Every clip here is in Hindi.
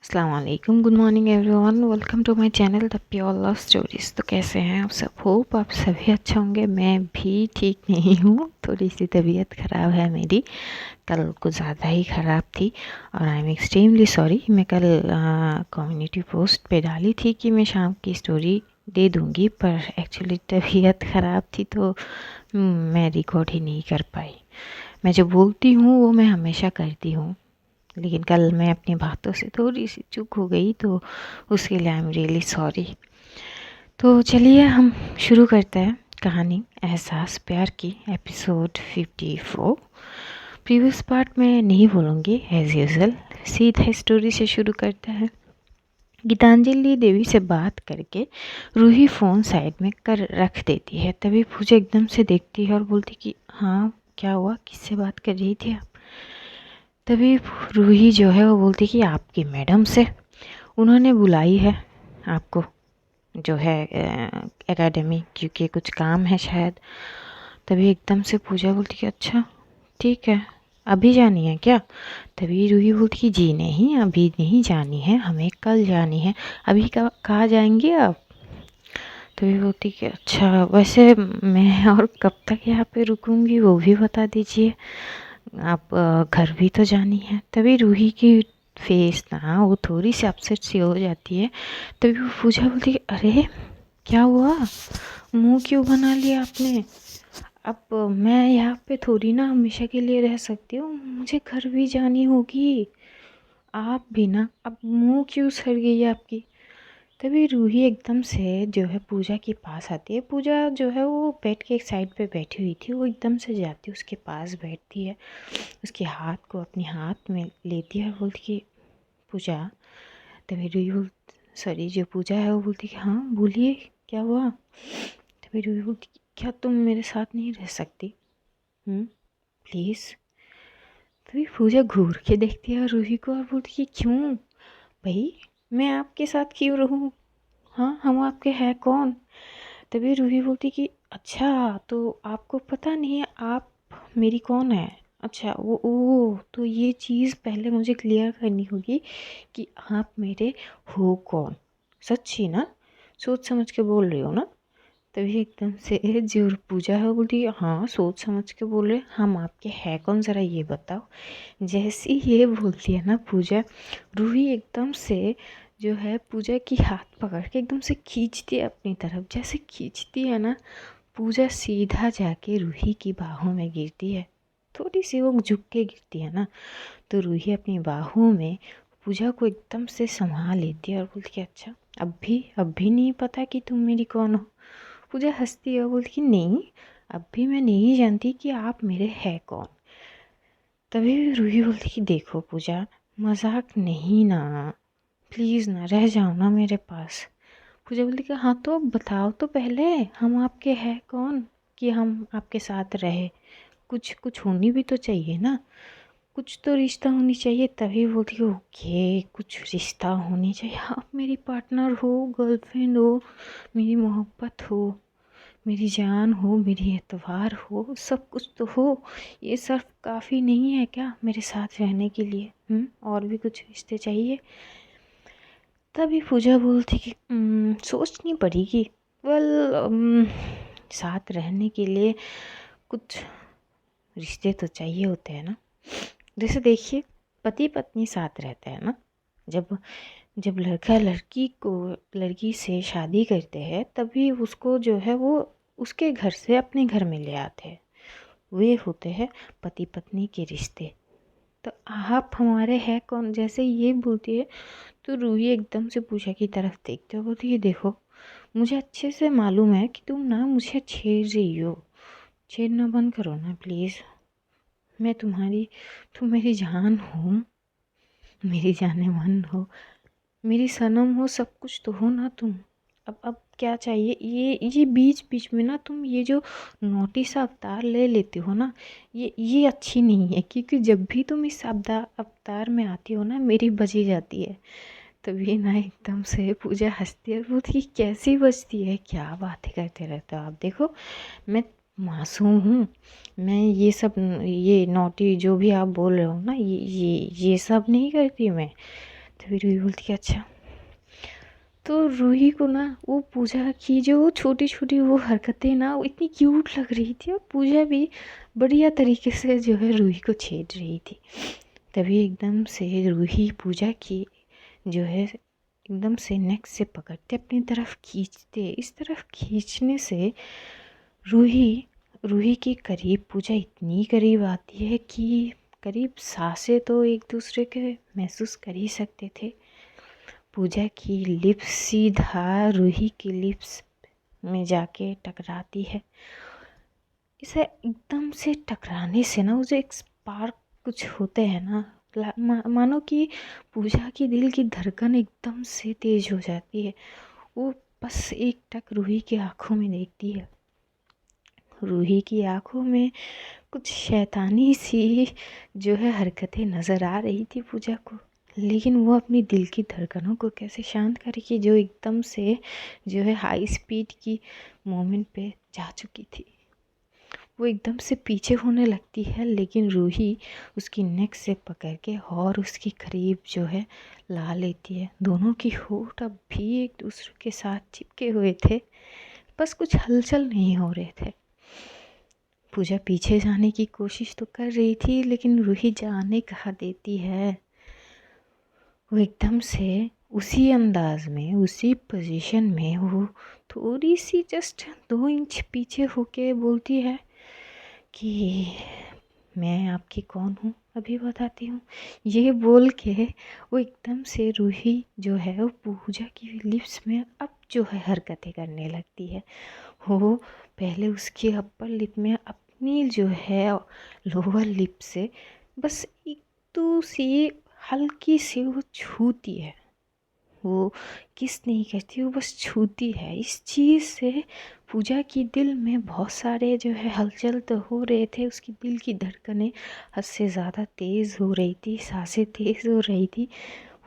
अस्सलाम वालेकुम, good morning everyone, welcome to my channel the pure love stories. तो कैसे हैं आप सब? होप आप सभी अच्छे होंगे। मैं भी ठीक नहीं हूँ, थोड़ी सी तबीयत ख़राब है मेरी। कल कुछ ज़्यादा ही ख़राब थी और आई एम एक्सट्रीमली सॉरी। मैं कल कम्युनिटी पोस्ट पे डाली थी कि मैं शाम की स्टोरी दे दूँगी, पर एक्चुअली तबीयत ख़राब थी तो मैं रिकॉर्ड ही नहीं कर पाई। मैं जो बोलती हूँ वो मैं हमेशा करती हूँ, लेकिन कल मैं अपनी बातों से थोड़ी सी चूक हो गई, तो उसके लिए आई एम रियली सॉरी। तो चलिए हम शुरू करते हैं कहानी एहसास प्यार की, एपिसोड 54। प्रीवियस पार्ट में नहीं बोलूँगी एज यूजुअल, सीधा स्टोरी से शुरू करते हैं। गीतांजलि देवी से बात करके रूही फ़ोन साइड में कर रख देती है। तभी पूजा एकदम से देखती है और बोलती कि हाँ क्या हुआ, किससे बात कर रही थी आप? तभी रूही जो है वो बोलती कि आपकी मैडम से, उन्होंने बुलाई है आपको, जो है एकेडमी, क्योंकि कुछ काम है शायद। तभी एकदम से पूजा बोलती कि अच्छा ठीक है, अभी जानी है क्या? तभी रूही बोलती कि जी नहीं, अभी नहीं जानी है, हमें कल जानी है। अभी कहाँ जाएंगे आप? तभी बोलती कि अच्छा वैसे मैं और कब तक यहाँ पे रुकूंगी वो भी बता दीजिए, आप घर भी तो जानी है। तभी रूही की फेस ना वो थोड़ी सी अपसेट सी हो जाती है। तभी वो पूजा बोलती है अरे क्या हुआ, मुंह क्यों बना लिया आपने? अब मैं यहाँ पे थोड़ी ना हमेशा के लिए रह सकती हूँ, मुझे घर भी जानी होगी। आप भी ना, अब मुंह क्यों सड़ गई है आपकी? तभी रूही एकदम से जो है पूजा के पास आती है। पूजा जो है वो बेड के एक साइड पे बैठी हुई थी, वो एकदम से जाती है उसके पास, बैठती है, उसके हाथ को अपने हाथ में लेती है और बोलती कि पूजा। तभी रूही बोल सॉरी, जो पूजा है वो बोलती कि हाँ बोलिए क्या हुआ? तभी रूही बोलती कि क्या तुम मेरे साथ नहीं रह सकती? प्लीज़। तभी पूजा घूर के देखती है रूही को और बोलती कि क्यों भाई, मैं आपके साथ क्यों रहूँ? हाँ हम आपके हैं कौन? तभी रूही बोलती कि अच्छा तो आपको पता नहीं है आप मेरी कौन है? अच्छा वो तो ये चीज़ पहले मुझे क्लियर करनी होगी कि आप मेरे हो कौन। सच्ची ना, सोच समझ के बोल रही हो ना? तभी एकदम से जो पूजा है वो बोलती है हाँ सोच समझ के बोल रहे, हम आपके हैं कौन, ज़रा ये बताओ। जैसी ये बोलती है ना पूजा, रूही एकदम से जो है पूजा की हाथ पकड़ के एकदम से खींचती है अपनी तरफ। जैसे खींचती है ना, पूजा सीधा जाके रूही की बाहों में गिरती है। थोड़ी सी वो झुक के गिरती है ना, तो रूही अपनी बाहों में पूजा को एकदम से संभाल लेती है और बोलती है अच्छा अब भी नहीं पता कि तुम मेरी कौन हो? पूजा हंसती है और बोलती कि नहीं, अब भी मैं नहीं जानती कि आप मेरे हैं कौन। तभी रूही बोलती कि देखो पूजा, मजाक नहीं ना, प्लीज़ ना रह जाओ ना मेरे पास। पूजा बोलती कि हाँ तो बताओ तो पहले, हम आपके हैं कौन कि हम आपके साथ रहे? कुछ कुछ होनी भी तो चाहिए ना, कुछ तो रिश्ता होनी चाहिए। तभी बोलती है ओके कुछ रिश्ता होनी चाहिए, आप मेरी पार्टनर हो, गर्लफ्रेंड हो, मेरी मोहब्बत हो, मेरी जान हो, मेरी एतवार हो, सब कुछ तो हो। ये सब काफ़ी नहीं है क्या मेरे साथ रहने के लिए? और भी कुछ रिश्ते चाहिए? तभी पूजा बोलती कि सोचनी पड़ेगी। वेल, साथ रहने के लिए कुछ रिश्ते तो चाहिए होते हैं ना। जैसे देखिए, पति पत्नी साथ रहते हैं ना, जब जब लड़का लड़की से शादी करते हैं तभी उसको जो है वो उसके घर से अपने घर में ले आते हैं। वे होते हैं पति पत्नी के रिश्ते। तो आप हमारे हैं कौन जैसे ये बोलती है, तो रूही एकदम से पूजा की तरफ देखते हो, बोलती है देखो मुझे अच्छे से मालूम है कि तुम ना मुझे छेड़ रही हो, छेड़ना बंद करो ना प्लीज़। मैं तुम्हारी, तुम मेरी जान हो, मेरी जाने मन हो, मेरी सनम हो, सब कुछ तो हो ना तुम। अब क्या चाहिए? ये बीच बीच में ना तुम ये जो नोटी सा अवतार ले लेते हो ना, ये अच्छी नहीं है, क्योंकि जब भी तुम इस अवतार में आती हो ना मेरी बजी जाती है। तभी ना एकदम से पूजा हंसती है, वो थी कैसी बजती है, क्या बातें करते रहते हो आप? देखो मैं मासूम हूँ, मैं ये सब, ये नोटी जो भी आप बोल रहे हो ना, ये सब नहीं करती मैं। तभी रूही बोलती है अच्छा। तो रूही को ना वो पूजा की जो छोटी छोटी वो हरकतें ना वो इतनी क्यूट लग रही थी, और पूजा भी बढ़िया तरीके से जो है रूही को छेड़ रही थी। तभी एकदम से रूही पूजा की जो है एकदम से नेक से पकड़ते अपनी तरफ खींचते। इस तरफ खींचने से रूही के करीब पूजा इतनी करीब आती है कि करीब सांसें तो एक दूसरे के महसूस कर ही सकते थे। पूजा की लिप्स सीधा रूही की लिप्स में जाके टकराती है। इसे एकदम से टकराने से ना वो जो एक स्पार्क कुछ होते हैं ना, मानो कि पूजा की दिल की धड़कन एकदम से तेज हो जाती है। वो बस एक टक रूही की आंखों में देखती है। रूही की आंखों में कुछ शैतानी सी जो है हरकतें नज़र आ रही थी पूजा को, लेकिन वो अपनी दिल की धड़कनों को कैसे शांत करेगी जो एकदम से जो है हाई स्पीड की मोमेंट पे जा चुकी थी। वो एकदम से पीछे होने लगती है, लेकिन रूही उसकी नेक से पकड़ के और उसके करीब जो है ला लेती है। दोनों की होंठ अब भी एक दूसरे के साथ चिपके हुए थे, बस कुछ हलचल नहीं हो रहे थे। पूजा पीछे जाने की कोशिश तो कर रही थी, लेकिन रूही जाने कहाँ देती है। वो एकदम से उसी अंदाज में उसी पोजीशन में वो थोड़ी सी जस्ट 2 इंच पीछे होके बोलती है कि मैं आपकी कौन हूँ अभी बताती हूँ। ये बोल के वो एकदम से रूही जो है वो पूजा की लिप्स में अब जो है हरकतें करने लगती है। वो पहले उसकी अपर लिप में अपनी जो है लोअर लिप से बस एक तो सी हल्की सी वो छूती है। वो किस नहीं करती, वो बस छूती है। इस चीज़ से पूजा की दिल में बहुत सारे जो है हलचल तो हो रहे थे। उसकी दिल की धड़कनें हद से ज़्यादा तेज़ हो रही थी, सांसें तेज़ हो रही थी।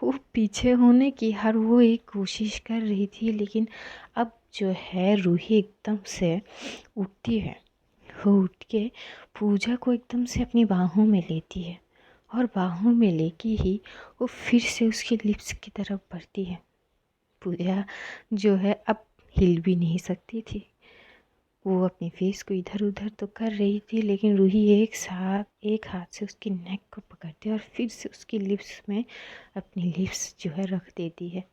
वो पीछे होने की हर वो एक कोशिश कर रही थी, लेकिन अब जो है रूही एकदम से उठती है। वो उठ के पूजा को एकदम से अपनी बाहों में लेती है, और बाहों में लेके ही वो फिर से उसकी लिप्स की तरफ बढ़ती है। पूजा जो है अब हिल भी नहीं सकती थी। वो अपनी फेस को इधर उधर तो कर रही थी, लेकिन रूही एक हाथ से उसकी नेक को पकड़ती और फिर से उसकी लिप्स में अपनी लिप्स जो है रख देती है।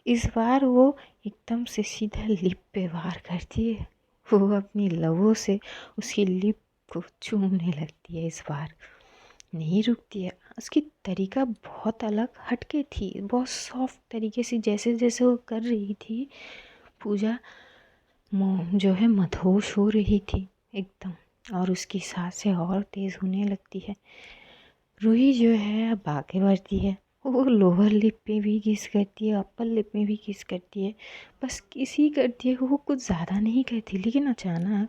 इस बार वो एकदम से सीधा लिप पे वार करती है। वो अपनी लबों से उसकी लिप को चूमने लगती है। इस बार नहीं रुकती है। उसकी तरीका बहुत अलग हटके थी, बहुत सॉफ्ट तरीके से जैसे जैसे वो कर रही थी। पूजा जो है मदहोश हो रही थी एकदम, और उसकी सांसें और तेज़ होने लगती है। रूही जो है अब आगे बढ़ती है। वो लोअर लिप पे भी किस करती है, अपर लिप में भी किस करती है, बस किस ही करती है। वो कुछ ज़्यादा नहीं करती, लेकिन अचानक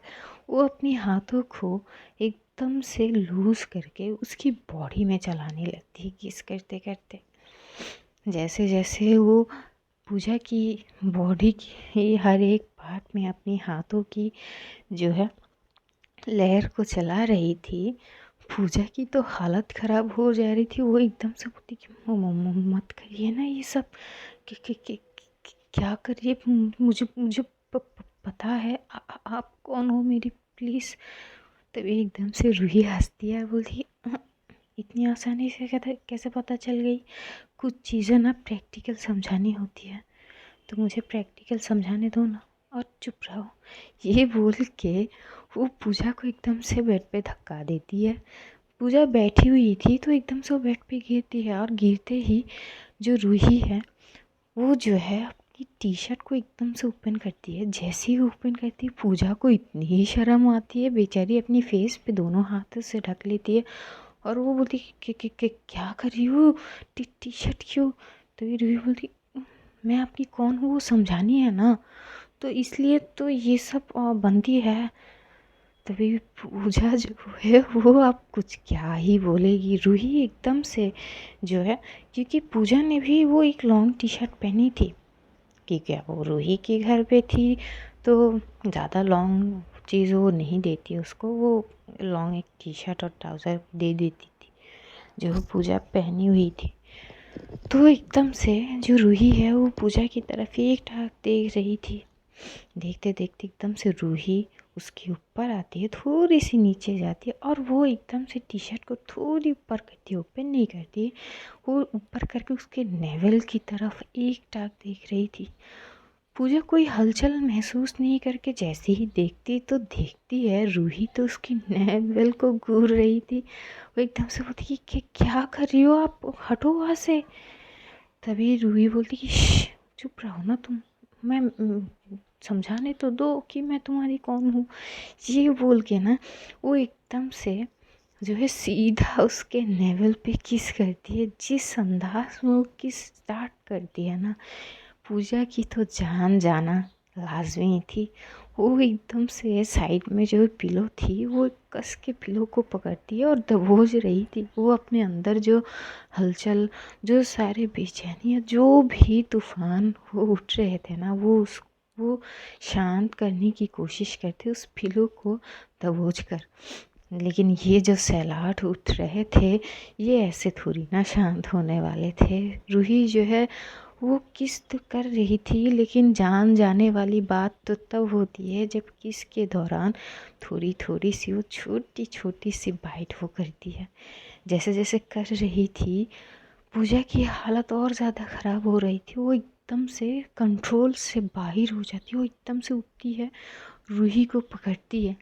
वो अपने हाथों को एकदम से लूज करके उसकी बॉडी में चलाने लगती है किस करते करते। जैसे जैसे वो पूजा की बॉडी की हर एक पार्ट में अपनी हाथों की जो है लहर को चला रही थी, पूजा की तो हालत ख़राब हो जा रही थी। वो एकदम से बोलती कि मत करिए ना ये सब, क्या करिए, मुझे मुझे पता है आप कौन हो मेरी, प्लीज़। तभी एकदम से रूही हंसती है, बोलती इतनी आसानी से कैसे पता चल गई। कुछ चीज़ें ना प्रैक्टिकल समझानी होती है, तो मुझे प्रैक्टिकल समझाने दो ना, और चुप रहो। ये बोल के वो पूजा को एकदम से बेड पे धक्का देती है। पूजा बैठी हुई थी तो एकदम से वो बेड पे गिरती है, और गिरते ही जो रूही है वो जो है अपनी टी शर्ट को एकदम से ओपन करती है। जैसे ही ओपन करती है, पूजा को इतनी शर्म आती है, बेचारी अपनी फेस पे दोनों हाथों से ढक लेती है, और वो बोलती क्या कर रही हो, टी शर्ट क्यों। तो ये रूही बोलती मैं आपकी कौन हूँ वो समझानी है ना, तो इसलिए तो ये सब बनती है। तभी पूजा जो है वो अब कुछ क्या ही बोलेगी। रूही एकदम से जो है, क्योंकि पूजा ने भी वो एक लॉन्ग टी शर्ट पहनी थी, कि क्या वो रूही के घर पे थी तो ज़्यादा लॉन्ग चीज़ वो नहीं देती उसको, वो लॉन्ग एक टी शर्ट और ट्राउज़र दे देती थी जो पूजा पहनी हुई थी। तो एकदम से जो रूही है वो पूजा की तरफ एक टाक देख रही थी। देखते देखते एकदम से रूही उसके ऊपर आती है, थोड़ी सी नीचे जाती है और वो एकदम से टी शर्ट को थोड़ी ऊपर करती है, ओपन नहीं करती, वो ऊपर करके उसके नेवल की तरफ एक टाक देख रही थी। पूजा कोई हलचल महसूस नहीं करके जैसे ही देखती है रूही तो उसकी नेवल को घूर रही थी। वो एकदम से बोलती कि क्या कर रही हो आप, हटो वहाँ से। तभी रूही बोलती कि चुप रहो ना तुम, मैं समझाने तो दो कि मैं तुम्हारी कौन हूँ। ये बोल के ना वो एकदम से जो है सीधा उसके नेवल पे किस करती है। जिस अंदाज में वो किस स्टार्ट करती है ना, पूजा की तो जान जाना लाजमी थी। वो एकदम से साइड में जो पिलो थी वो कस के पिलो को पकड़ती है और दबोच रही थी। वो अपने अंदर जो हलचल, जो सारे बेचैनियाँ, जो भी तूफान वो उठ रहे थे ना, वो शांत करने की कोशिश करते उस पिलो को दबोच कर। लेकिन ये जो सैलाट उठ रहे थे ये ऐसे थोड़ी ना शांत होने वाले थे। रूही जो है वो किस तो कर रही थी, लेकिन जान जाने वाली बात तो तब होती है जब किस के दौरान थोड़ी थोड़ी सी वो छोटी छोटी सी बाइट वो करती है। जैसे जैसे कर रही थी पूजा की हालत और ज़्यादा ख़राब हो रही थी। वो एकदम से कंट्रोल से बाहर हो जाती है। वो एकदम से उठती है, रूही को पकड़ती है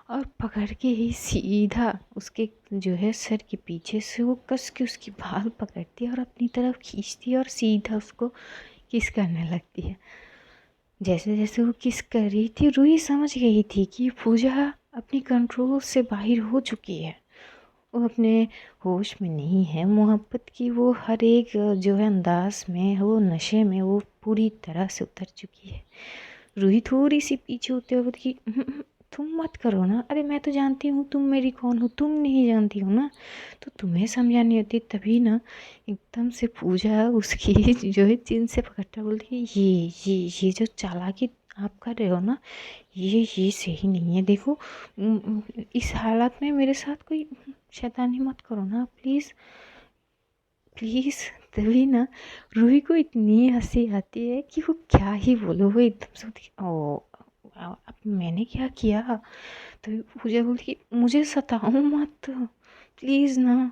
और पकड़ के ही सीधा उसके जो है सर के पीछे से वो कस के उसकी बाल पकड़ती है और अपनी तरफ खींचती है और सीधा उसको किस करने लगती है। जैसे जैसे वो किस कर रही थी रूही समझ गई थी कि पूजा अपनी कंट्रोल से बाहर हो चुकी है। वो अपने होश में नहीं है। मोहब्बत की वो हर एक जो है अंदाज में, वो नशे में वो पूरी तरह से उतर चुकी है। रूही थोड़ी सी पीछे होते हुए कि तुम मत करो ना, अरे मैं तो जानती हूँ तुम मेरी कौन हो, तुम नहीं जानती हो ना, तो तुम्हें समझानी होती। तभी ना एकदम से पूजा उसकी जो है चिन से पकड़ता बोलती है ये जो चालाकी आप कर रहे हो ना, ये सही नहीं है। देखो इस हालत में मेरे साथ कोई शैतानी मत करो ना प्लीज़ प्लीज़। तभी ना रूही को इतनी हंसी आती है कि वो क्या ही बोले। वो एकदम से बोलती है, ओ अब मैंने क्या किया। तभी पूजा बोलती कि मुझे सताओ मत प्लीज़ ना।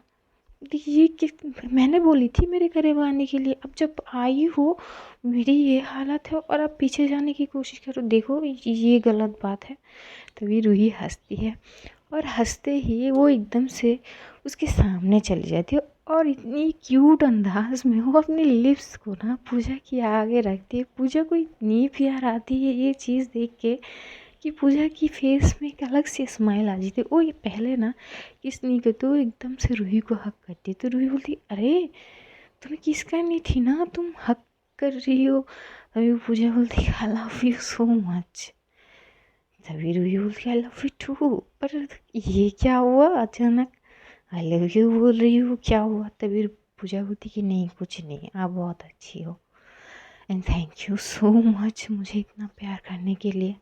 ये कि मैंने बोली थी मेरे करीब आने के लिए, अब जब आई हो मेरी ये हालत है और आप पीछे जाने की कोशिश करो, देखो ये गलत बात है। तभी रूही हंसती है और हंसते ही वो एकदम से उसके सामने चली जाती है और इतनी क्यूट अंदाज में वो अपने लिप्स को ना पूजा की आगे रखती है। पूजा को इतनी प्यार आती है ये चीज़ देख के कि पूजा की फेस में एक अलग सी स्माइल आ जाती है। वो ये पहले ना किस नहीं करती, वो एकदम से रूही को हक करती तो रूही बोलती अरे तुम्हें किस करनी थी ना, तुम हक कर रही हो। अभी पूजा बोलती I love you so much. तभी रूही बोलती आई लव यू टू। पर ये क्या हुआ अचानक, आई लव यू बोल रही हो, क्या हुआ। तभी पूजा बोलती कि नहीं कुछ नहीं, आप बहुत अच्छी हो and thank you so much मुझे इतना प्यार करने के लिए।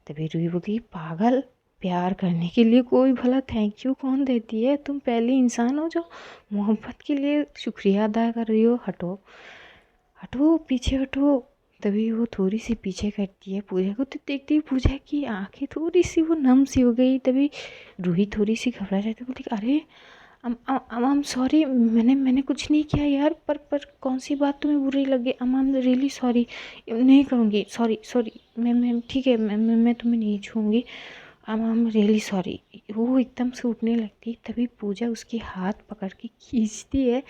तभी रूही बोलती पागल, प्यार करने के लिए कोई भला थैंक यू कौन देती है, तुम पहली इंसान हो जो मोहब्बत के लिए शुक्रिया अदा कर रही हो। हटो हटो पीछे हटो। तभी वो थोड़ी सी पीछे करती है पूजा को, तो देखती है पूजा की आंखें थोड़ी सी वो नम सी हो गई। तभी रूही थोड़ी सी घबरा जाती है, बोलती अरे I'm सॉरी, मैंने कुछ नहीं किया यार, पर कौन सी बात तुम्हें बुरी लगी। I'm रियली सॉरी, नहीं करूँगी, सॉरी सॉरी मैं ठीक है, मैं तुम्हें नहीं छूँगी। I'm really sorry. वो एकदम से उठने लगती, तभी पूजा उसकी हाथ पकड़ के खींचती है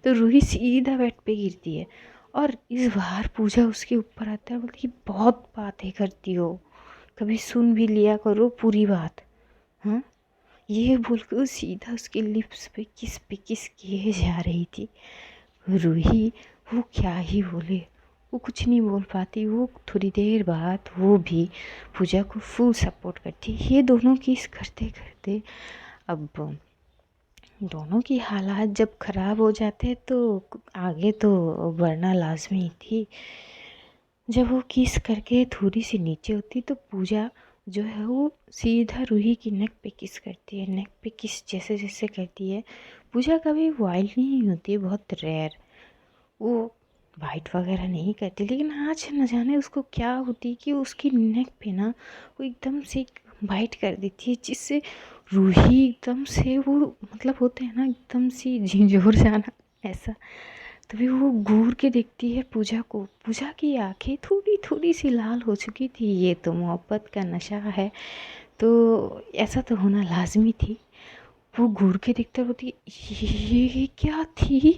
तो रूही सीधा बेड पे गिरती है और इस बार पूजा उसके ऊपर आता है, बोलती बहुत बातें करती हो, कभी सुन भी लिया करो पूरी बात। हाँ ये बोलकर वो सीधा उसके लिप्स पे किस किए जा रही थी। रूही वो क्या ही बोले, वो कुछ नहीं बोल पाती। वो थोड़ी देर बाद वो भी पूजा को फुल सपोर्ट करती। ये दोनों किस करते करते अब दोनों की हालात जब ख़राब हो जाते तो आगे तो बढ़ना लाजमी थी। जब वो किस करके थोड़ी सी नीचे होती तो पूजा जो है वो सीधा रूही की नेक पे किस करती है। नेक पे किस जैसे जैसे करती है। पूजा कभी वाइल्ड नहीं होती, बहुत रेयर। वो बाइट वगैरह नहीं करती, लेकिन आज न जाने उसको क्या होती कि उसकी नेक पे ना वो एकदम से बाइट कर देती है, जिससे रूही एकदम से वो मतलब होते हैं ना एकदम से झिंझोर जाना ऐसा। तभी वो घूर के देखती है पूजा को। पूजा की आंखें थोड़ी थोड़ी सी लाल हो चुकी थी। ये तो मोहब्बत का नशा है, तो ऐसा तो होना लाजमी थी। वो घूर के देखते होती, ये क्या थी।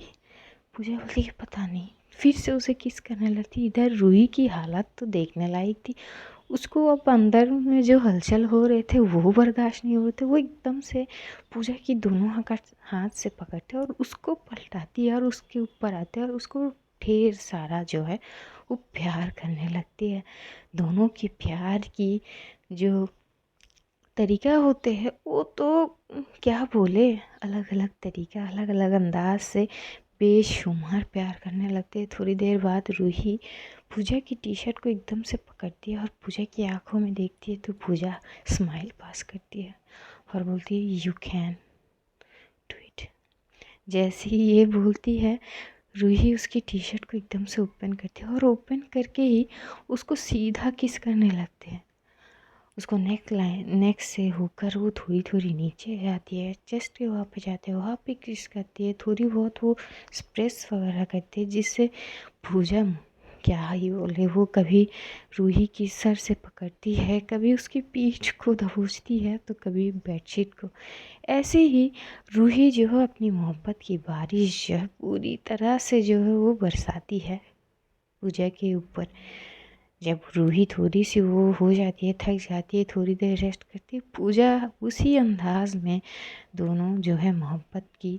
पूजा बोलती है पता नहीं, फिर से उसे किस करने लगती। इधर रूही की हालत तो देखने लायक थी। उसको अब अंदर में जो हलचल हो रहे थे वो बर्दाश्त नहीं हो रहे थे। वो एकदम से पूजा की दोनों हाथ से पकड़ते और उसको पलटाती है और उसके ऊपर आते और उसको ढेर सारा जो है वो प्यार करने लगती है। दोनों की प्यार की जो तरीका होते हैं वो तो क्या बोले, अलग अलग तरीका अलग अलग अंदाज से बेशुमार प्यार करने लगते हैं। थोड़ी देर बाद रूही पूजा की टी शर्ट को एकदम से पकड़ती है और पूजा की आंखों में देखती है, तो पूजा स्माइल पास करती है और बोलती है यू कैन डू इट। जैसे ही ये बोलती है, रूही उसकी टी शर्ट को एकदम से ओपन करती है और ओपन करके ही उसको सीधा किस करने लगते हैं। उसको नेक से होकर वो थोड़ी थोड़ी नीचे जाती है, चेस्ट के वहाँ पे जाते हैं, वहाँ पे किस करती है, थोड़ी बहुत वो स्प्रेस वगैरह करती है, जिससे पूजा क्या ही बोले, वो कभी रूही की सर से पकड़ती है, कभी उसकी पीठ को दबोचती है, तो कभी बेडशीट को। ऐसे ही रूही जो है अपनी मोहब्बत की बारिश जो है पूरी तरह से जो है वो बरसाती है पूजा के ऊपर। जब रूही थोड़ी सी वो हो जाती है, थक जाती है, थोड़ी देर रेस्ट करती है, पूजा उसी अंदाज में दोनों जो है मोहब्बत की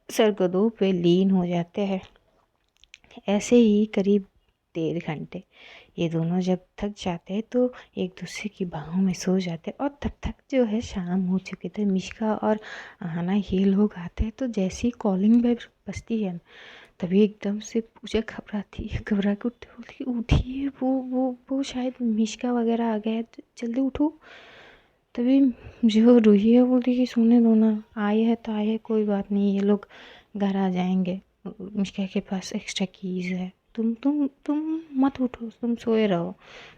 सरगदों पे लीन हो जाते हैं। ऐसे ही करीब 1.5 घंटे ये दोनों जब थक जाते हैं तो एक दूसरे की बाहों में सो जाते हैं। और तब तक जो है शाम हो चुके थे। मिश्का और आना ये लोग आते हैं, तो जैसी कॉलिंग बेल बजती है तभी एकदम से पूजा घबरा के उठती, बोलती उठिए, वो शायद मिश्का वगैरह आ गया है, तो जल्दी उठो। तभी जो रूही है बोलती कि सोने दो ना, आए हैं तो आए हैं, कोई बात नहीं, ये लोग घर आ जाएंगे, मिश्का के पास एक्स्ट्रा कीज़ है, तुम मत उठो, तुम सोए रहो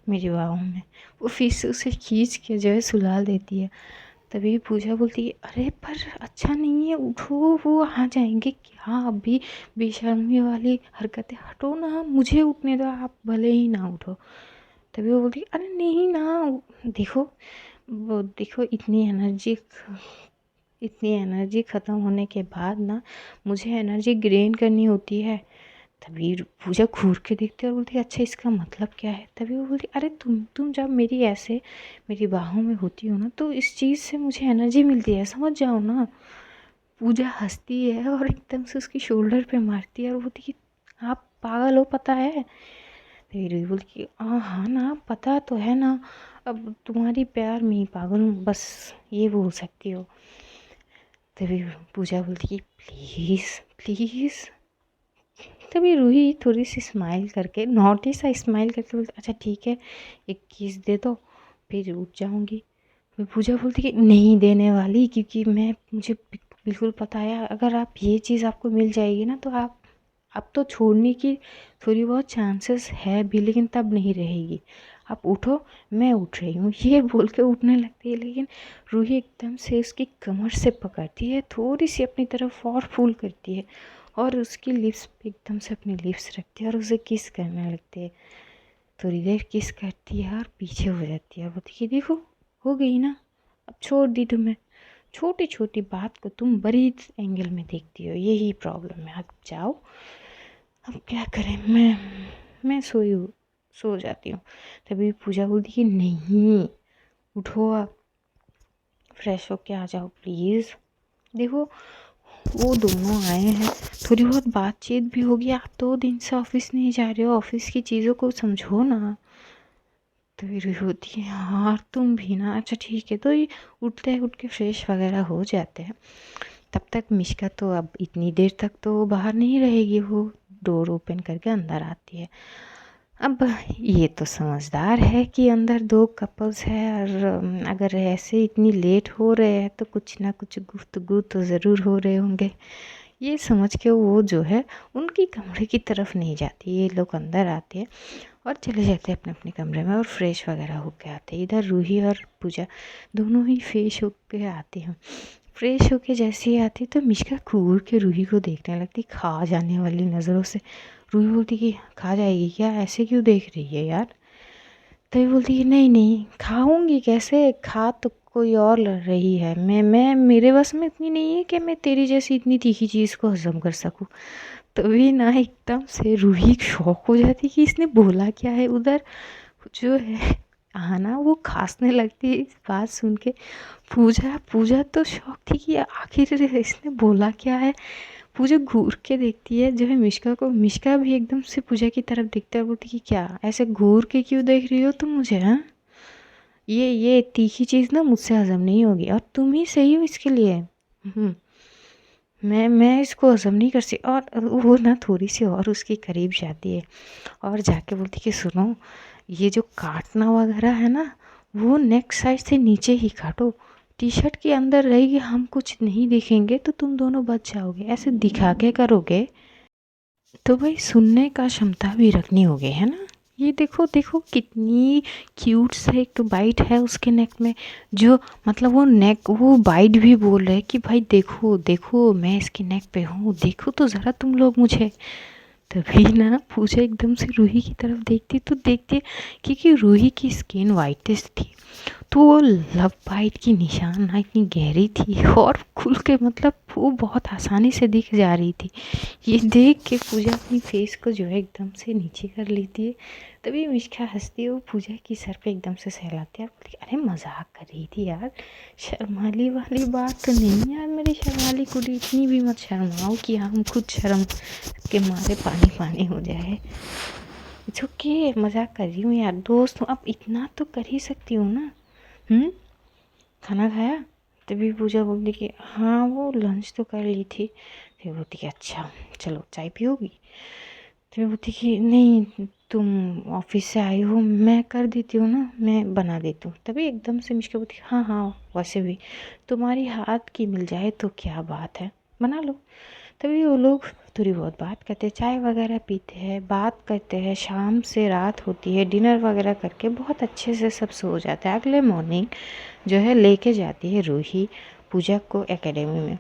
मेरी बाहों में। वो फिर से उसे खींच के जो है सुला देती है। तभी पूजा बोलती है अरे पर अच्छा नहीं है, उठो, वो आ जाएंगे क्या, अभी बेशर्मी वाली हरकतें हटो ना, मुझे उठने दो, आप भले ही ना उठो। तभी वो बोलती अरे नहीं ना, देखो वो देखो इतनी एनर्जी ख़त्म होने के बाद ना मुझे एनर्जी गेन करनी होती है। तभी पूजा घूर के देखती है और बोलती है अच्छा इसका मतलब क्या है। तभी वो बोलती अरे तुम जब मेरी बाहों में होती हो ना, तो इस चीज़ से मुझे एनर्जी मिलती है, समझ जाओ ना। पूजा हंसती है और एकदम से उसकी शोल्डर पे मारती है और बोलती कि आप पागल हो, पता है। फिर बोलती हाँ ना, पता तो है ना, अब तुम्हारी प्यार में ही पागल हूँ, बस ये बोल सकती हो। तभी पूजा बोलती कि प्लीज़ प्लीज़। तभी रूही थोड़ी सी स्माइल करके, नॉटी सा स्माइल करके बोलती अच्छा ठीक है, एक किस दे दो, फिर उठ जाऊंगी। फिर पूजा बोलती कि नहीं देने वाली, क्योंकि मुझे बिल्कुल पता है अगर आप ये चीज़ आपको मिल जाएगी ना, तो आप तो छोड़ने की थोड़ी बहुत चांसेस है भी, लेकिन तब नहीं रहेगी। आप उठो, मैं उठ रही हूँ, ये बोल के उठने लगती है। लेकिन रूही एकदम से उसकी कमर से पकड़ती है, थोड़ी सी अपनी तरफ और फूल करती है और उसकी लिप्स पे एकदम से अपनी लिप्स रखती है और उसे किस करने लगती है। थोड़ी देर किस करती है और पीछे हो जाती है। बोलती है देखो हो गई ना, अब छोड़ दी तुम्हें, छोटी छोटी बात को तुम बड़ी एंगल में देखती हो, यही प्रॉब्लम है, अब जाओ, अब क्या करें, मैं सो जाती हूँ। तभी पूजा बोलती कि नहीं, उठो, आप फ्रेश होके आ जाओ प्लीज़। देखो वो दोनों आए हैं, थोड़ी बहुत बातचीत भी होगी, आप 2 दिन से ऑफिस नहीं जा रहे हो, ऑफिस की चीज़ों को समझो ना। तो फिर होती है यार तुम भी ना, अच्छा ठीक है। तो ये उठ के फ्रेश वगैरह हो जाते हैं। तब तक मिश्का तो अब इतनी देर तक तो वो बाहर नहीं रहेगी, वो डोर ओपन करके अंदर आती है। अब ये तो समझदार है कि अंदर 2 कपल्स है, और अगर ऐसे इतनी लेट हो रहे हैं तो कुछ ना कुछ गुफ्तगू तो ज़रूर हो रहे होंगे। ये समझ के वो जो है उनकी कमरे की तरफ नहीं जाती, ये लोग अंदर आते हैं और चले जाते हैं अपने अपने कमरे में और फ्रेश वगैरह होके आते हैं। इधर रूही और पूजा दोनों ही फ्रेश होके आते हैं। फ्रेश होके जैसे ही आती तो मिष्का घूर के रूही को देखने लगती, खा जाने वाली नज़रों से। रूही बोलती कि खा जाएगी क्या, ऐसे क्यों देख रही है यार। तभी बोलती है नहीं नहीं खाऊंगी कैसे, खा तो कोई और लड़ रही है, मैं मेरे बस में इतनी नहीं है कि मैं तेरी जैसी इतनी तीखी चीज़ को हजम कर सकूं। तभी ना एकदम से रूही शौक हो जाती कि इसने बोला क्या है। उधर जो है आना वो खांसने लगती है इस बात सुन के। पूजा पूजा तो शौक थी कि आखिर इसने बोला क्या है। पूजा घूर के देखती है जो है मिष्का को। मिष्का भी एकदम से पूजा की तरफ देखता है, बोलती कि क्या ऐसे घूर के क्यों देख रही हो तुम मुझे, हाँ ये तीखी चीज़ ना मुझसे हजम नहीं होगी और तुम ही सही हो इसके लिए। मैं इसको हजम नहीं कर सकती। और वो ना थोड़ी सी और उसके करीब जाती है और जाके बोलती कि सुनो, ये जो काटना वगैरह है ना वो नेक साइड से नीचे ही काटो, टी शर्ट के अंदर रहेगी, हम कुछ नहीं देखेंगे तो तुम दोनों बच जाओगे। ऐसे दिखा के करोगे तो भाई सुनने का क्षमता भी रखनी होगी, है ना। ये देखो देखो कितनी क्यूट सा एक तो बाइट है उसके नेक में, जो मतलब वो नेक वो बाइट भी बोल रहे कि भाई देखो देखो मैं इसके नेक पे हूँ, देखो तो ज़रा तुम लोग मुझे। तभी ना पूजा एकदम से रूही की तरफ देखती तो देखती क्योंकि रूही की स्किन वाइटेस्ट थी, तो वो लव बाइट की निशान ना इतनी गहरी थी और खुल के मतलब वो बहुत आसानी से दिख जा रही थी। ये देख के पूजा अपनी फेस को जो है एकदम से नीचे कर लेती है। तभी मिष्का हंसती है, वो पूजा की सर पे एकदम से सहलाती है। अरे मजाक कर रही थी यार, शर्माली वाली बात तो नहीं यार, मेरी शर्माली कुड़ी इतनी भी मत शर्माओ कि हम खुद शर्म के मारे पानी पानी हो जाए। इट्स ओके, मजाक कर रही हूँ यार, दोस्त हूँ, अब इतना तो कर ही सकती हूँ ना। खाना खाया। तभी पूजा बोलती कि हाँ वो लंच तो कर ली थी। फिर बोलती कि अच्छा चलो चाय पियोगी। फिर बोलती कि नहीं तुम ऑफिस से आई हो, मैं कर देती हूँ ना, मैं बना देती हूँ। तभी एकदम से मिष्का बोलती हाँ हाँ वैसे भी तुम्हारी हाथ की मिल जाए तो क्या बात है, बना लो। तभी वो लोग थोड़ी बहुत बात करते हैं, चाय वगैरह पीते हैं, बात करते हैं। शाम से रात होती है, डिनर वगैरह करके बहुत अच्छे से सब सो जाता है। अगले मॉर्निंग जो है लेके जाती है रूही पूजा को एकेडमी में।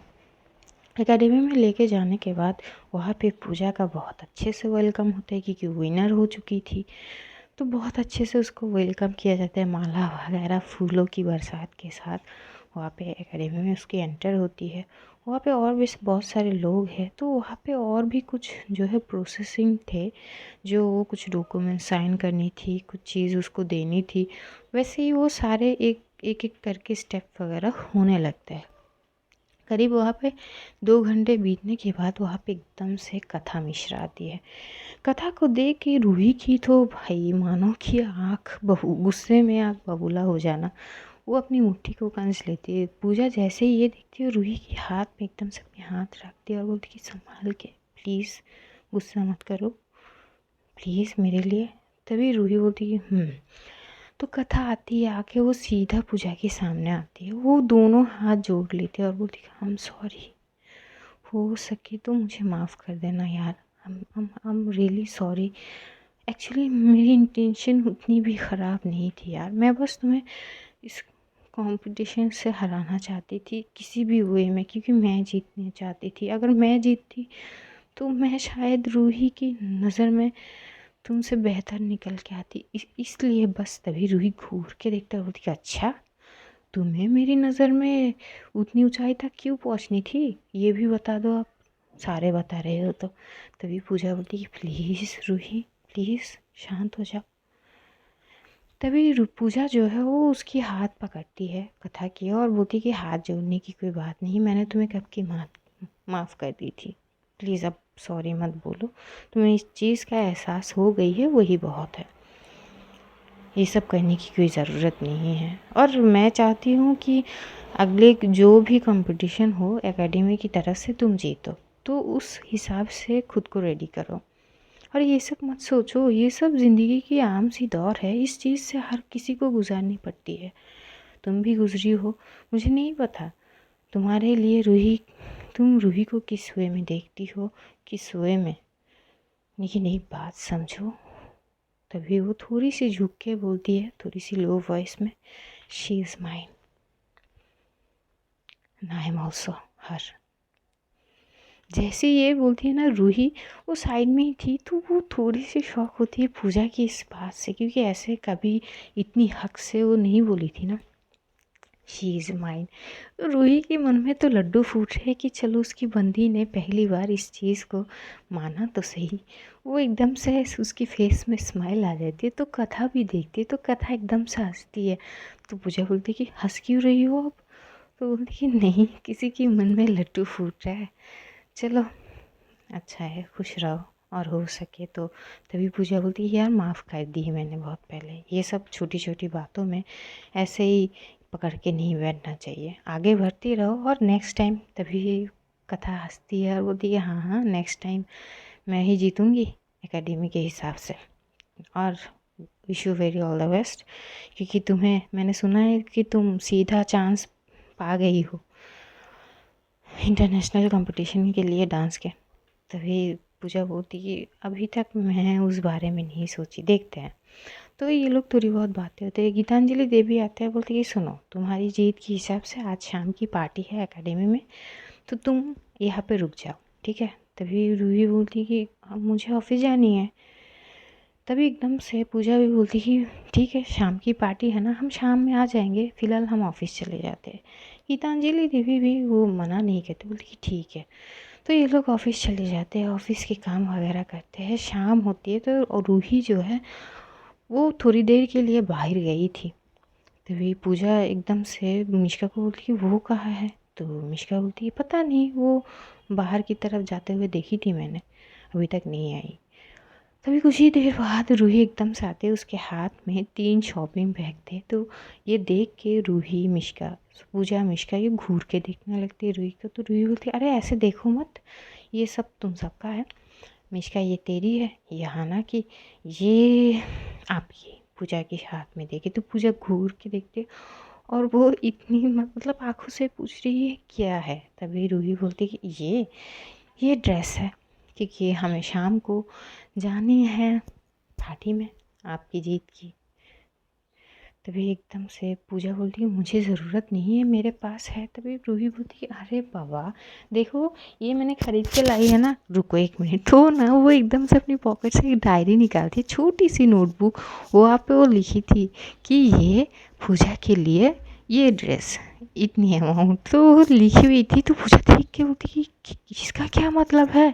एकेडमी में लेके जाने के बाद वहाँ पे पूजा का बहुत अच्छे से वेलकम होता है क्योंकि विनर हो चुकी थी। तो बहुत अच्छे से उसको वेलकम किया जाता है, माला वगैरह फूलों की बरसात के साथ। वहाँ पे एकेडमी में उसकी एंटर होती है। वहाँ पे और भी बहुत सारे लोग हैं, तो वहाँ पे और भी कुछ जो है प्रोसेसिंग थे, जो वो कुछ डॉक्यूमेंट साइन करनी थी, कुछ चीज़ उसको देनी थी। वैसे ही वो सारे एक एक एक करके स्टेप वगैरह होने लगता है। करीब वहाँ पे 2 घंटे बीतने के बाद वहाँ पे एकदम से कथा मिश्रा आती है। कथा को देख के रूही की तो भाई मानो कि आँख बहू गुस्से में आँख बबूला हो जाना। वो अपनी मुट्ठी को कंस लेती है। पूजा जैसे ही ये देखती है रूही के हाथ में एकदम से अपने हाथ रखती है और बोलती कि संभाल के प्लीज़, गुस्सा मत करो प्लीज़ मेरे लिए। तभी रूही बोलती कि तो कथा आती है, आके वो सीधा पूजा के सामने आती है। वो दोनों हाथ जोड़ लेते हैं और बोलती है आई एम सॉरी, हो सके तो मुझे माफ़ कर देना यार, I am really sorry. Actually मेरी इंटेंशन उतनी भी ख़राब नहीं थी यार, मैं बस तुम्हें इस कंपटीशन से हराना चाहती थी किसी भी वे में, क्योंकि मैं जीतना चाहती थी। अगर मैं जीतती तो मैं शायद रूही की नज़र में तुमसे बेहतर निकल के आती, इसलिए बस। तभी रूही घूर के देखता बोलती कि अच्छा तुम्हें मेरी नज़र में उतनी ऊंचाई तक क्यों पहुंचनी थी, ये भी बता दो आप, सारे बता रहे हो तो। तभी पूजा बोलती कि प्लीज़ रूही प्लीज़ शांत हो जाओ। तभी पूजा जो है वो उसकी हाथ पकड़ती है कथा की और बोलती कि हाथ जोड़ने की कोई बात नहीं, मैंने तुम्हें कब की माफ़ कर दी थी, प्लीज़ अब सॉरी मत बोलो, तुम्हें इस चीज़ का एहसास हो गई है वही बहुत है, ये सब करने की कोई ज़रूरत नहीं है। और मैं चाहती हूँ कि अगले जो भी कंपटीशन हो एकेडमी की तरफ से तुम जीतो, तो उस हिसाब से खुद को रेडी करो। और ये सब मत सोचो, ये सब ज़िंदगी की आम सी दौर है, इस चीज़ से हर किसी को गुजारनी पड़ती है। तुम भी गुजरी हो, मुझे नहीं पता तुम्हारे लिए रूही तुम रूही को किस वे में देखती हो, किस वे में, लेकिन एक बात समझो। तभी वो थोड़ी सी झुक के बोलती है, थोड़ी सी लो वॉइस में, she is mine and I am also her. जैसे ये बोलती है ना रूही, वो साइड में ही थी, तो वो थोड़ी सी शॉक होती है पूजा की इस बात से, क्योंकि ऐसे कभी इतनी हक से वो नहीं बोली थी ना, शी इज़ माइन। तो रूही के मन में तो लड्डू फूट रहे कि चलो उसकी बंदी ने पहली बार इस चीज़ को माना तो सही। वो एकदम से उसकी फेस में स्माइल आ जाती है, तो कथा भी देखती है तो कथा एकदम से हंसती है। तो पूजा बोलती है कि हंस क्यों रही हो आप? तो बोलती कि नहीं, किसी के मन में लड्डू फूट रहा है, चलो अच्छा है, खुश रहो और हो सके तो। तभी पूजा बोलती है यार माफ़ कर दी है मैंने बहुत पहले, ये सब छोटी छोटी बातों में ऐसे ही पकड़ के नहीं बैठना चाहिए, आगे बढ़ती रहो और नेक्स्ट टाइम। तभी कथा हंसती है और बोलती है हाँ हाँ नेक्स्ट टाइम मैं ही जीतूँगी एकेडमी के हिसाब से, और wish you very all the best, क्योंकि तुम्हें मैंने सुना है कि तुम सीधा चांस पा गई हो इंटरनेशनल कंपटीशन के लिए डांस के। तभी पूजा बोलती कि अभी तक मैं उस बारे में नहीं सोची, देखते हैं। तो ये लोग थोड़ी बहुत बातें होते हैं। गीतांजलि देवी आते हैं, बोलते कि सुनो तुम्हारी जीत के हिसाब से आज शाम की पार्टी है एकेडमी में, तो तुम यहाँ पे रुक जाओ, ठीक है। तभी रूही बोलती कि अब मुझे ऑफिस जानी है। तभी एकदम से पूजा भी बोलती कि ठीक है शाम की पार्टी है ना, हम शाम में आ जाएंगे, फ़िलहाल हम ऑफिस चले जाते हैं। गीतांजलि देवी भी वो मना नहीं करती, बोलती कि ठीक है। तो ये लोग ऑफिस चले जाते हैं, ऑफिस के काम वगैरह करते हैं, शाम होती है। तो और रूही जो है वो थोड़ी देर के लिए बाहर गई थी। तभी पूजा एकदम से मिश्का को बोलती कि वो कहाँ है? तो मिश्का बोलती है पता नहीं, वो बाहर की तरफ जाते हुए देखी थी मैंने, अभी तक नहीं आई। तभी कुछ ही देर बाद रूही एकदम से आते, उसके हाथ में 3 शॉपिंग बैग थे। तो ये देख के रूही मिश्का, पूजा मिश्का ये घूर के देखने लगती है रूही को। तो रूही बोलती है अरे ऐसे देखो मत, ये सब तुम सबका है। मिश्का ये तेरी है, ये हाना की, ये आपकी। पूजा के हाथ में देखे तो पूजा घूर के देखती और वो इतनी मतलब आंखों से पूछ रही है क्या है। तभी रूही बोलती कि ये ड्रेस है, क्योंकि हमें शाम को जानी है पार्टी में आपकी जीत की। तभी एकदम से पूजा बोलती है मुझे ज़रूरत नहीं है, मेरे पास है। तभी रूही बोलती है अरे बाबा देखो ये मैंने ख़रीद के लाई है ना, रुको एक मिनट। तो ना वो एकदम से अपनी पॉकेट से एक डायरी निकालती है, छोटी सी नोटबुक, वहाँ पे वो लिखी थी कि ये पूजा के लिए ये ड्रेस इतनी अमाउंट तो लिखी हुई थी। तो पूजा देख के बोलती कि इसका क्या मतलब है?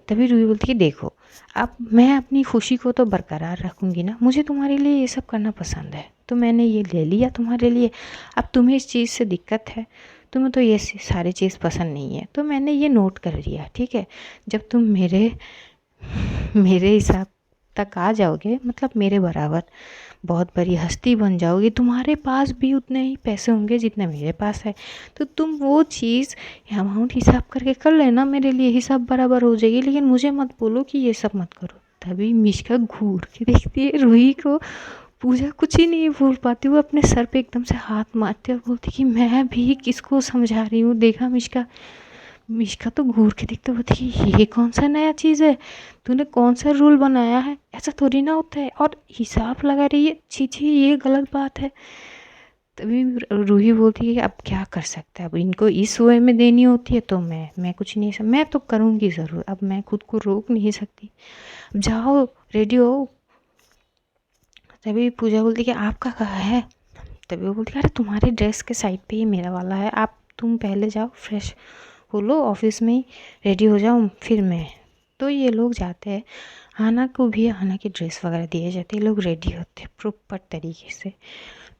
तभी रूही बोलती है देखो अब मैं अपनी खुशी को तो बरकरार रखूँगी ना, मुझे तुम्हारे लिए ये सब करना पसंद है, तो मैंने ये ले लिया तुम्हारे लिए। अब तुम्हें इस चीज़ से दिक्कत है, तुम्हें तो ये सारी चीज़ पसंद नहीं है, तो मैंने ये नोट कर लिया, ठीक है। जब तुम मेरे मेरे हिसाब तक आ जाओगे, मतलब मेरे बराबर बहुत बड़ी हस्ती बन जाओगी, तुम्हारे पास भी उतने ही पैसे होंगे जितने मेरे पास है, तो तुम वो चीज़ अमाउंट हिसाब करके कर लेना, मेरे लिए हिसाब बराबर हो जाएगी, लेकिन मुझे मत बोलो कि ये सब मत करो। तभी मिश्का घूर के देखती है रूही को, पूजा कुछ ही नहीं बोल पाती, वो अपने सर पे एकदम से हाथ मारती है और बोलती कि मैं भी किसको समझा रही हूँ। देखा मिश्का तो घूर के देखते बोलती कि ये कौन सा नया चीज़ है, तूने कौन सा रूल बनाया है, ऐसा थोड़ी ना होता है, और हिसाब लगा रही है, छी छी ये गलत बात है। तभी रूही बोलती है अब क्या कर सकते हैं, अब इनको इस वे में देनी होती है तो मैं कुछ नहीं मैं तो करूँगी ज़रूर, अब मैं खुद को रोक नहीं सकती, अब जाओ रेडी हो। तभी पूजा बोलती कि आपका कहाँ है? तभी वो बोलती है अरे तुम्हारे ड्रेस के साइड पे ही मेरा वाला है, आप तुम पहले जाओ फ्रेश हो लो, ऑफिस में ही रेडी हो जाओ, फिर मैं। तो ये लोग जाते हैं, हाना को भी हाना की ड्रेस वगैरह दिए जाते हैं, लोग रेडी होते हैं प्रॉपर तरीके से।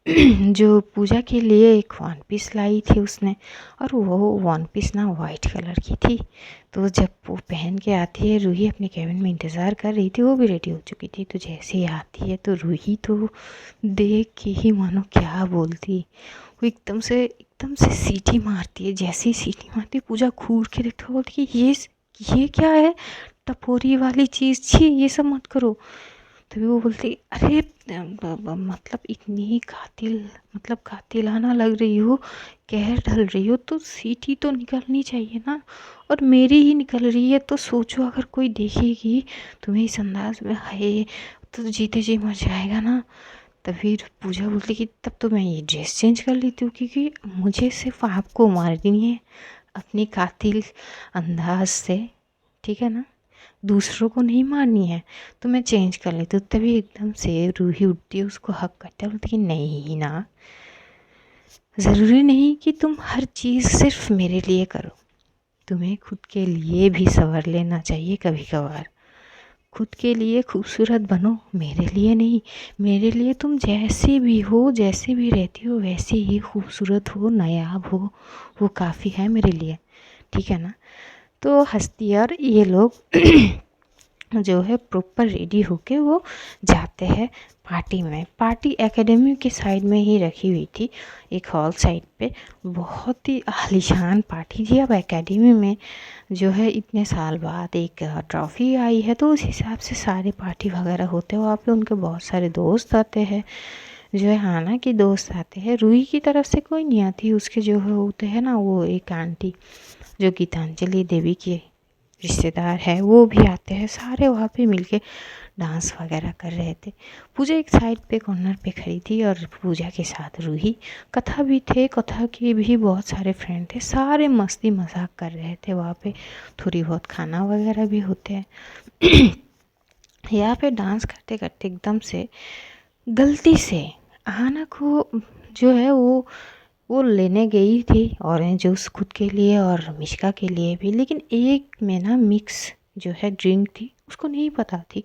जो पूजा के लिए एक वन पीस लाई थी उसने, और वो वन पीस ना वाइट कलर की थी। तो जब वो पहन के आती है, रूही अपने केबिन में इंतज़ार कर रही थी, वो भी रेडी हो चुकी थी। तो जैसे ही आती है तो रूही तो देख के ही मानो क्या बोलती, वो एकदम से सीटी मारती है। जैसे ही सीटी मारती है पूजा घूर के देखते हुए बोलती कि ये क्या है, टपोरी वाली चीज़, छी ये सब मत करो। तभी वो बोलती अरे मतलब इतनी कातिलाना लग रही हो, कहर ढल रही हो तो सीटी तो निकलनी चाहिए ना, और मेरी ही निकल रही है। तो सोचो अगर कोई देखेगी तुम्हें इस अंदाज में, हाय तो जीते जी मर जाएगा ना। तब फिर पूजा बोलती कि तब तो मैं ये ड्रेस चेंज कर लेती हूँ, क्योंकि मुझे सिर्फ आपको मारनी है अपनी कातिल अंदाज से, ठीक है ना, दूसरों को नहीं मारनी है। तो मैं चेंज कर लेती हूँ। तभी एकदम से रूही उठती है, उसको हक करता है, बोलती कि नहीं ना, ज़रूरी नहीं कि तुम हर चीज़ सिर्फ मेरे लिए करो, तुम्हें खुद के लिए भी संवर लेना चाहिए कभी कभार। खुद के लिए खूबसूरत बनो, मेरे लिए नहीं। मेरे लिए तुम जैसे भी हो, जैसे भी रहती हो वैसे ही खूबसूरत हो, नायाब हो, वो काफ़ी है मेरे लिए, ठीक है ना। तो हंसती है। और ये लोग जो है प्रॉपर रेडी होके वो जाते हैं पार्टी में। पार्टी एकेडमी के साइड में ही रखी हुई थी, एक हॉल साइड पे। बहुत ही आलीशान पार्टी थी। अब एकेडमी में जो है इतने साल बाद एक ट्रॉफ़ी आई है, तो उस हिसाब से सारे पार्टी वगैरह होते हैं वहाँ पे। उनके बहुत सारे दोस्त आते हैं, जो है हाना की दोस्त आते हैं। रूही की तरफ से कोई नहीं आती, उसके जो होते हैं ना, वो एक आंटी जो गीतांजलि देवी की रिश्तेदार है, वो भी आते हैं। सारे वहाँ पे मिलके डांस वगैरह कर रहे थे। पूजा एक साइड पे कॉर्नर पे खड़ी थी, और पूजा के साथ रूही, कथा भी थे, कथा के भी बहुत सारे फ्रेंड थे। सारे मस्ती मजाक कर रहे थे वहाँ पे। थोड़ी बहुत खाना वगैरह भी होते हैं। यहाँ पे डांस करते करते एकदम से गलती से आना को जो है वो लेने गई थी ऑरेंज जूस खुद के लिए और मिश्का के लिए भी, लेकिन एक में ना मिक्स जो है ड्रिंक थी, उसको नहीं पता थी,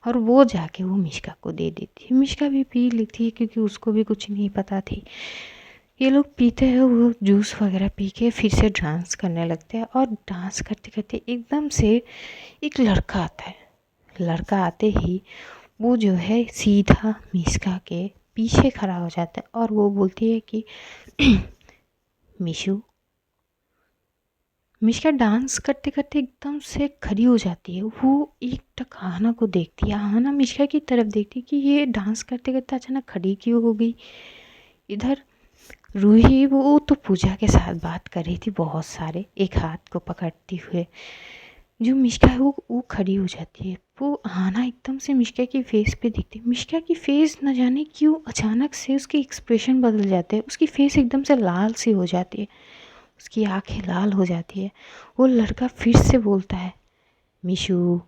और वो जाके वो मिश्का को दे देती। मिश्का भी पी लेती है क्योंकि उसको भी कुछ नहीं पता थी। ये लोग पीते हैं वो जूस वगैरह, पी के फिर से डांस करने लगते हैं। और डांस करते करते एकदम से एक लड़का आता है। लड़का आते ही वो जो है सीधा मिश्का के पीछे खड़ा हो जाता है, और वो बोलती है कि मिशू। मिश्का डांस करते करते एकदम से खड़ी हो जाती है। वो एक टक आहाना को देखती है, आहाना मिश्का की तरफ देखती है कि ये डांस करते करते अचानक खड़ी क्यों हो गई। इधर रूही वो तो पूजा के साथ बात कर रही थी बहुत सारे, एक हाथ को पकड़ती हुए। जो मिश्का है वो खड़ी हो जाती है। वो आहाना एकदम से मिश्का की फेस पे दिखती है। मिश्का की फेस न जाने क्यों अचानक से उसके एक्सप्रेशन बदल जाते हैं, उसकी फेस एकदम से लाल सी हो जाती है, उसकी आंखें लाल हो जाती है। वो लड़का फिर से बोलता है मिशू।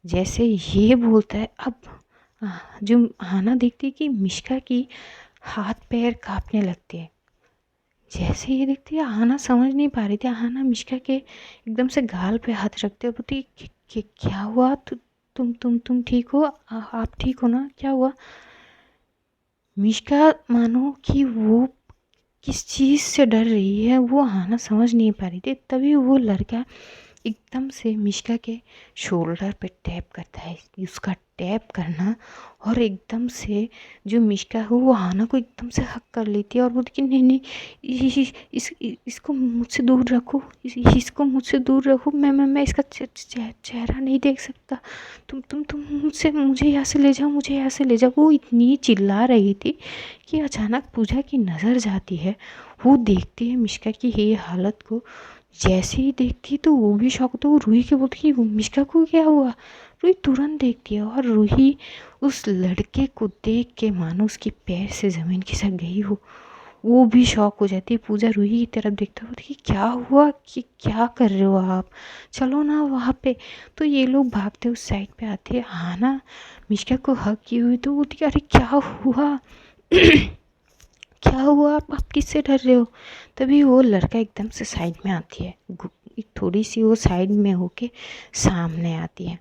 जैसे ये बोलता है, अब जो आहाना देखती है कि मिश्का की हाथ पैर कांपने लगते हैं। जैसे ये देखती है, आहाना समझ नहीं पा रही थी। आहाना मिश्का के एकदम से गाल पे हाथ रखते हुए बोलती क्या हुआ, तुम ठीक हो, आप ठीक हो ना, क्या हुआ। मिश्का मानो कि वो किस चीज़ से डर रही है, वो आहाना समझ नहीं पा रही थी। तभी वो लड़का एकदम से मिश्का के शोल्डर पे टैप करता है। उसका टैप करना, और एकदम से जो मिश्का है वो आहाना को एकदम से हक कर लेती है, और बोलती कि नहीं नहीं, इसको मुझसे दूर रखो, इसको मुझसे दूर रखो, मैं इसका चेहरा नहीं देख सकता। तुम मुझे यहाँ से ले जाओ, मुझे यहाँ से ले जाओ। वो इतनी चिल्ला रही थी कि अचानक पूजा की नज़र जाती है। वो देखती है मिश्का की ये हालत को। जैसे ही देखती तो वो भी शौक, तो वो रूही के बोलती कि मिश्का को क्या हुआ। रूही तुरंत देखती है, और रूही उस लड़के को देख के मानो उसके पैर से ज़मीन खिसक गई हो। वो भी शौक हो जाती है। पूजा रूही की तरफ देखता बोलती कि क्या हुआ, कि क्या कर रहे हो आप, चलो ना वहाँ पे। तो ये लोग भागते उस साइड पे आते हैं। हाँ ना, मिश्का को हक की हुई तो बोलती अरे क्या हुआ। क्या हुआ, आप किससे डर रहे हो। तभी वो लड़का एकदम से साइड में आती है, थोड़ी सी वो साइड में होके सामने आती है।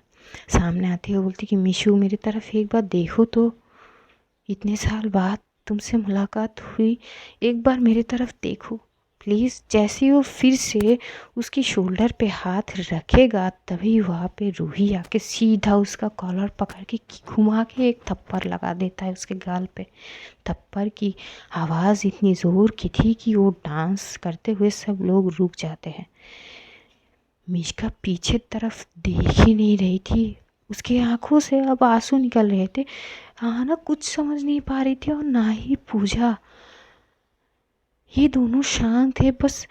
सामने आती है, बोलती कि मिशू मेरी तरफ एक बार देखो तो, इतने साल बाद तुमसे मुलाकात हुई, एक बार मेरी तरफ देखो प्लीज़। जैसे वो फिर से उसकी शोल्डर पे हाथ रखेगा, तभी वहाँ पे रूही आके सीधा उसका कॉलर पकड़ के घुमा के एक थप्पड़ लगा देता है उसके गाल पे। थप्पड़ की आवाज़ इतनी ज़ोर की थी कि वो डांस करते हुए सब लोग रुक जाते हैं। मिश्का पीछे तरफ देख ही नहीं रही थी, उसकी आंखों से अब आंसू निकल रहे थे। आहाना कुछ समझ नहीं पा रही थी और ना ही पूजा। ये दोनों शांत थे। बस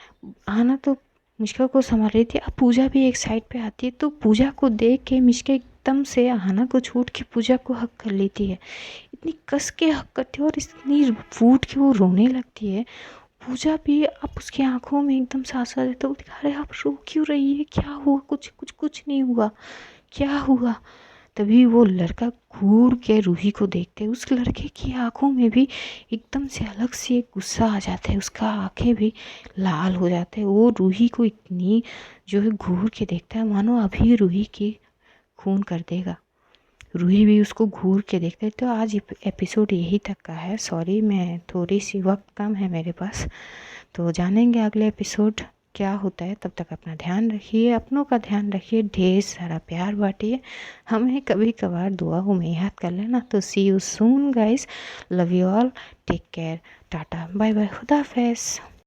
आहाना तो मिश्का को संभाल रही थी। अब पूजा भी एक साइड पे आती है तो पूजा को देख के मिश्का एकदम से आहाना को छोड़ के पूजा को हक कर लेती है। इतनी कस के हक करती है और इतनी फूट के वो रोने लगती है। पूजा भी अब उसकी आंखों में एकदम से आंसू आ जाता है। वो दिखा रहे आप रो क्यों रही है, क्या हुआ? कुछ कुछ कुछ नहीं हुआ, क्या हुआ? तभी वो लड़का घूर के रूही को देखते है। उस लड़के की आंखों में भी एकदम से अलग से एक गुस्सा आ जाता है। उसका आंखें भी लाल हो जाते हैं। वो रूही को इतनी जो है घूर के देखता है मानो अभी रूही की खून कर देगा। रूही भी उसको घूर के देखते। तो आज एपिसोड यही तक का है। सॉरी, मैं थोड़ी सी वक्त कम है मेरे पास, तो जानेंगे अगले एपिसोड क्या होता है। तब तक अपना ध्यान रखिए, अपनों का ध्यान रखिए, ढेर सारा प्यार बांटिए। हमें कभी कभार दुआओं में याद कर लेना। तो see you soon guys, love you all, take care, tata bye bye, खुदा हाफिज़।